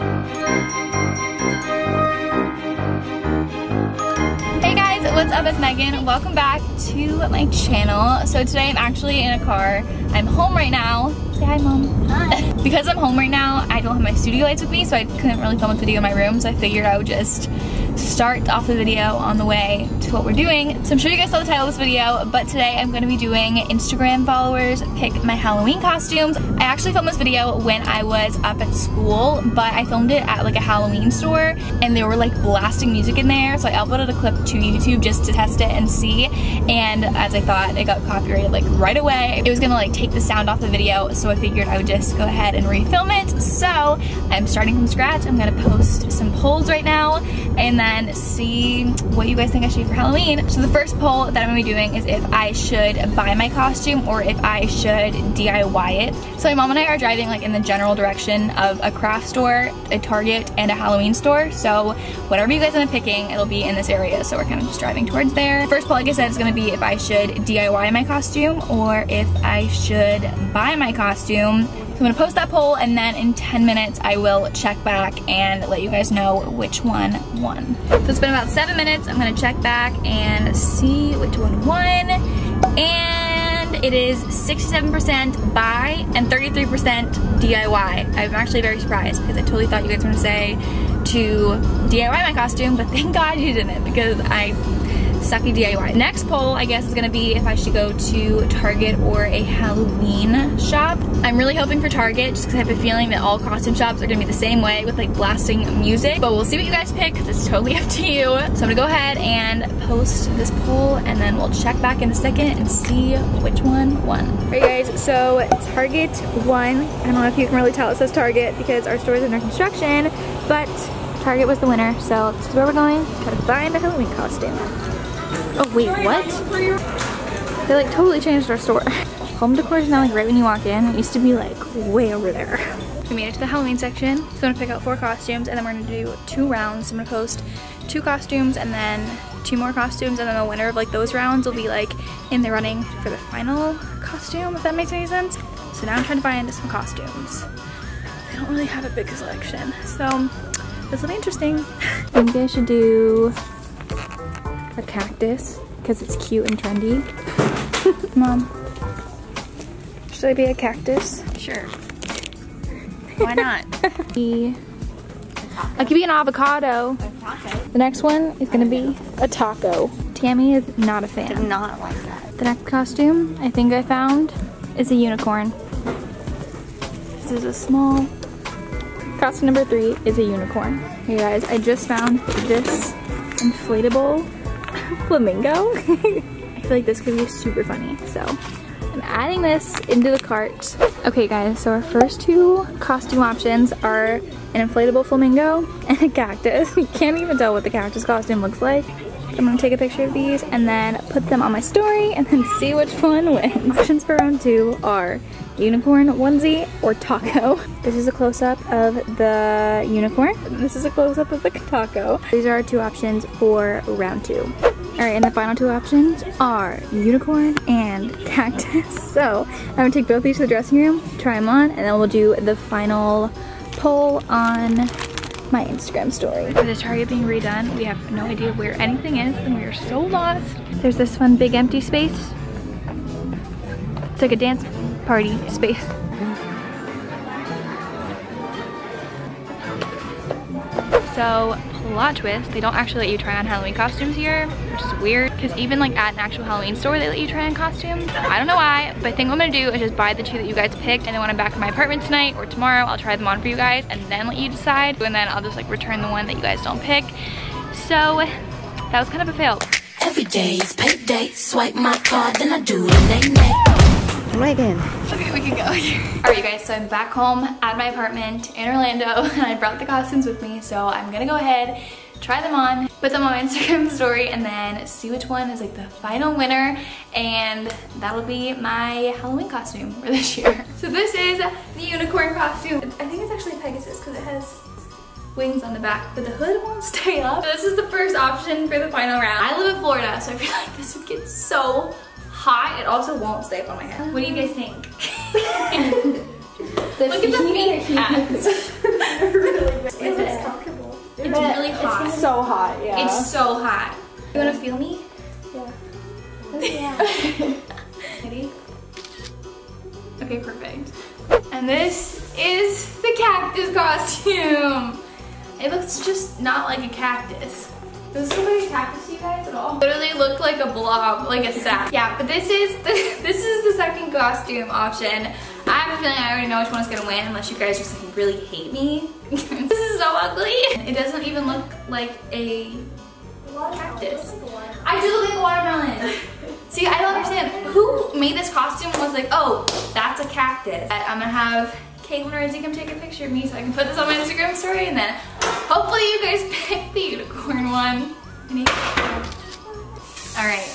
Hey guys, what's up? It's Megan. Welcome back to my channel. So today I'm actually in a car. I'm home right now. Say hi, Mom. Hi. Because I'm home right now, I don't have my studio lights with me, so I couldn't really film a video in my room, so I figured I would just start off the video on the way to what we're doing. So I'm sure you guys saw the title of this video, but today I'm going to be doing Instagram followers pick my Halloween costumes. I actually filmed this video when I was up at school, but I filmed it at like a Halloween store and they were like blasting music in there, so I uploaded a clip to YouTube just to test it and see, and as I thought, it got copyrighted like right away. It was gonna like take the sound off the video, so I figured I would just go ahead and refilm it. So I'm starting from scratch. I'm gonna post some polls right now and then see what you guys think I should do for Halloween. So the first poll that I'm gonna be doing is if I should buy my costume or if I should DIY it. So my mom and I are driving like in the general direction of a craft store, a Target, and a Halloween store. So whatever you guys end up picking, it'll be in this area. So we're kind of just driving towards there. First poll, like I said, is gonna be if I should DIY my costume or if I should buy my costume. So I'm gonna post that poll and then in 10 minutes I will check back and let you guys know which one won. So it's been about 7 minutes. I'm gonna check back and see which one won. And it is 67% buy and 33% DIY. I'm actually very surprised because I totally thought you guys were gonna say to DIY my costume, but thank God you didn't because I sucky DIY. Next poll, I guess, is gonna be if I should go to Target or a Halloween shop. I'm really hoping for Target just because I have a feeling that all costume shops are gonna be the same way with like blasting music, but we'll see what you guys pick because it's totally up to you. So I'm gonna go ahead and post this poll and then we'll check back in a second and see which one won. Alright guys, so Target won. I don't know if you can really tell it says Target because our store is under construction, but Target was the winner, so this is where we're going. Try to find a Halloween costume. Oh wait, what? They like totally changed our store. Home decor is now like right when you walk in. It used to be like way over there. We made it to the Halloween section. So I'm gonna pick out 4 costumes and then we're gonna do 2 rounds. I'm gonna post 2 costumes and then 2 more costumes, and then the winner of like those rounds will be like in the running for the final costume, if that makes any sense. So now I'm trying to find some costumes. I don't really have a big selection, so this will be interesting. I think I should do a cactus because it's cute and trendy. Mom, should I be a cactus? Sure. Why not? I could be an avocado. The next one is gonna be a taco. Tammy is not a fan. Did not like that. The next costume I think I found is a unicorn. This is a small. Costume number 3 is a unicorn. Hey guys, I just found this inflatable flamingo. I feel like this could be super funny, so I'm adding this into the cart. Okay guys, so our first 2 costume options are an inflatable flamingo and a cactus. You can't even tell what the cactus costume looks like. I'm gonna take a picture of these and then put them on my story and then see which one wins. Options for round 2 are unicorn onesie or taco. This is a close-up of the unicorn. This is a close-up of the taco. These are our 2 options for round 2. Alright, and the final 2 options are unicorn and cactus. So I'm gonna take both these to the dressing room, try them on, and then we'll do the final poll on my Instagram story. With the Target being redone, we have no idea where anything is and we are so lost. There's this fun big empty space. It's like a dance party space. So, plot twist, they don't actually let you try on Halloween costumes here, which is weird, because even like at an actual Halloween store, they let you try on costumes. I don't know why, but I think what I'm gonna do is just buy the 2 that you guys picked, and then when I'm back in my apartment tonight or tomorrow, I'll try them on for you guys, and then let you decide, and then I'll just like return the one that you guys don't pick. So, that was kind of a fail. Every day is payday, swipe my card, then I do the nay-nay. Megan. Okay, we can go. Alright you guys, so I'm back home at my apartment in Orlando and I brought the costumes with me, so I'm gonna go ahead, try them on, put them on my Instagram story, and then see which one is like the final winner, and that'll be my Halloween costume for this year. So this is the unicorn costume. I think it's actually Pegasus because it has wings on the back, but the hood won't stay up. So this is the first option for the final round. I live in Florida, so I feel like this would get so hot. It also won't stay up on my head. What do you guys think? Look at the feet pads. hot. It's so hot, yeah. It's so hot. You wanna feel me? Yeah. Ready? Okay, perfect. And this is the cactus costume. It looks just not like a cactus. Does this look like a cactus to you guys at all? Literally looked like a blob, like a sack. Yeah, but this is the second costume option. I have a feeling I already know which one's gonna win unless you guys just like really hate me. This is so ugly. It doesn't even look like a cactus. I do look like a watermelon. See, I don't understand. Who made this costume was like, oh, that's a cactus. I'm gonna have Caitlin or Izzy come take a picture of me so I can put this on my Instagram story, and then hopefully you guys pick the unicorn one. Alright.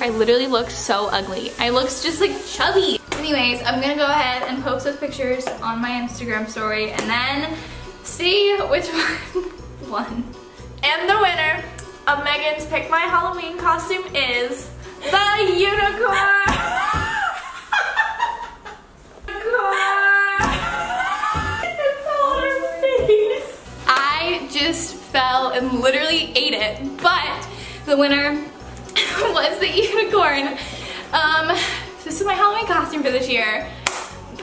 I literally look so ugly. I look just like chubby. Anyways, I'm gonna go ahead and post those pictures on my Instagram story and then see which one won. And the winner of Megan's Pick My Halloween costume is the unicorn! I just fell and literally ate it, but the winner was the unicorn. This is my Halloween costume for this year.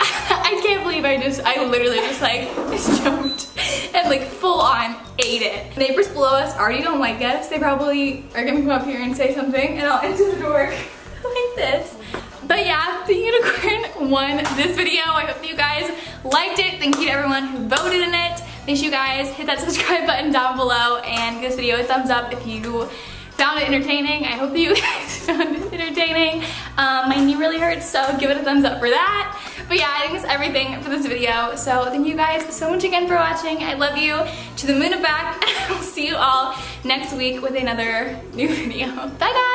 I can't believe I literally just like jumped and like full on ate it. Neighbors below us already don't like us. They probably are gonna come up here and say something and I'll enter the door like this. But yeah, the unicorn won this video. I hope you guys liked it. Thank you to everyone who voted in it. Make sure you guys hit that subscribe button down below and give this video a thumbs up if you found it entertaining. I hope that you guys found it entertaining. My knee really hurts, so give it a thumbs up for that. But yeah, I think that's everything for this video. So thank you guys so much again for watching. I love you to the moon and back. I'll see you all next week with another new video. Bye guys!